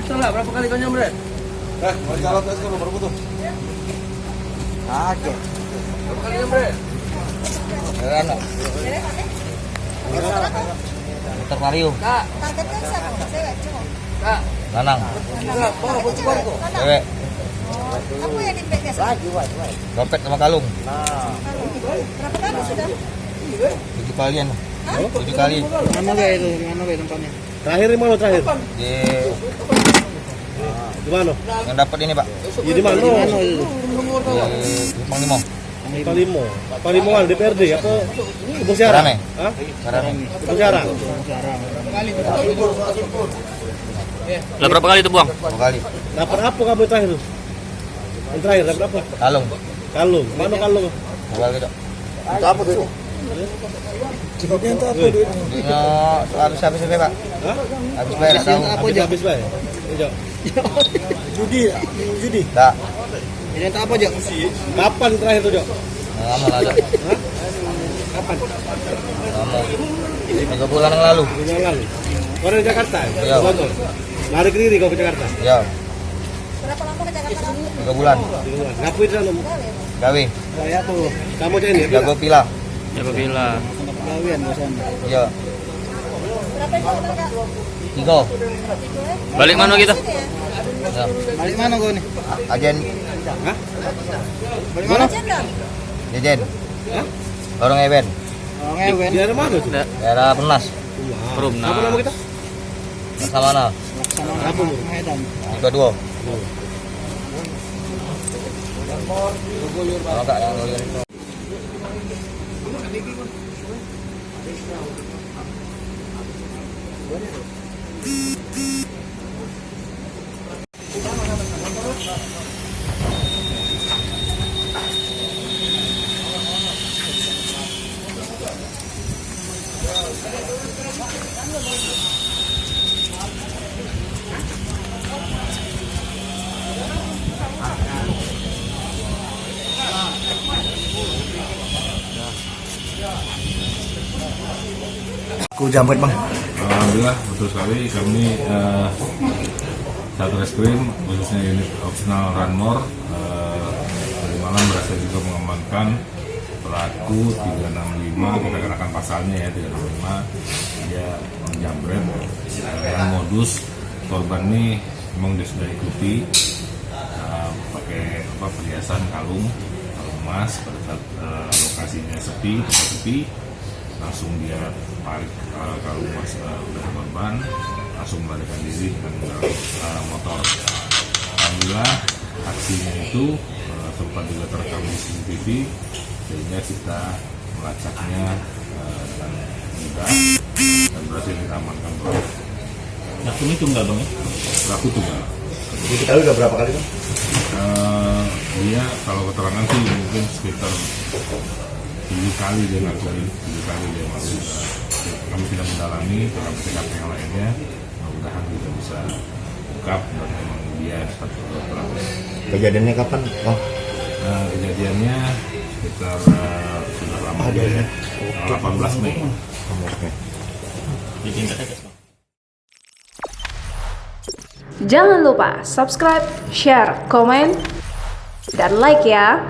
Salah berapa kali kau nyamret? Mau calon tes kalau berapa tuh? Oke. Berapa kali nyamret? Anak. Dokter Mario. Kak, Targetnya siapa? Cewek, cowok? kak. Lanang. Kak, bawa baju baru. Cewek. Kamu yang dimpek biasa? Dompet sama kalung. Berapa kali sudah? 7 kalian. 7 kali. Mana kayak itu? Mana kayak tempatnya? Terakhir di mana terakhir? Di mana? Yang dapat ini, Pak. Ya di mana? itu? Di Panglima. Palimo. Palimo kan DPRD apa? Ibu Siara? Sarane. Hah? Sarane. Ibu Siara? Lah berapa kali itu buang? 2 kali. Dapat apa kamu yang terakhir? Yang terakhir dapat apa? Kalung. Kalung. Mana kalung? 2 kali, Dok. Itu apa tuh? Duitnya itu apa duit? Duitnya habis Pak. Hah? Habis bayar tahu. Habis bayar. Iya. Judi. Tak. Ini tak apa aja? Kapan terakhir tuh, Jok? Lama lah, Dok. Hah? Kapan? Lama. 3 bulan yang lalu. Bulan lalu. Kau dari Jakarta? Iya. Bogor. Lari ke diri kau ke Jakarta? Ya, Berapa lama ke Jakarta kamu? 3 bulan. Ngapain di sana? Gawe. Saya tuh. Kamu cek ini? Jago pila. Siapa bilang? Gawian bosan. Ya, Berapa itu hotel, Kak? 3. Balik mana kita? Ya. Balik mana kau nih? Agen Hah? Balik mana? Ajen dong? Jejen. Hah? Lorong event. Oh, ngewen. Di daerah mana tuh? Daerah Pernas. Perumna. Apa nama kita? Laksamana. Sama apa? Medan. 32. Kalau enggak yang lolir itu. Ku jambret, Bang. Alhamdulillah betul sekali kami Satreskrim khususnya unit opsional Ranmor tadi malam berhasil juga mengamankan pelaku 365, kita kenakan pasalnya ya 365, dia menjambret yang modus korban ini memang dia sudah ikuti pakai perhiasan kalung emas pada saat lokasinya sepi, tempat sepi, langsung dia tarik kalung emas udah korban, langsung melarikan diri dengan menggunakan motor. Alhamdulillah aksinya itu sempat juga terekam di CCTV sehingga kita melacaknya dengan mudah dan berhasil kita amankan. Pelaku ini tunggal bang ya? Pelaku tunggal. Kita udah berapa kali, Bang? Dia kalau keterangan sih mungkin sekitar 7 kali dia ngakuin, 7 kali dia masuk. Kami tidak mendalami TKP yang lainnya, mudah-mudahan kita bisa ungkap dan memang dia satu pelaku. Kejadiannya kapan, Bang? Kejadiannya sekitar sudah lama ya, 18 Mei. Oke. Jangan lupa subscribe, share, komen, dan like ya.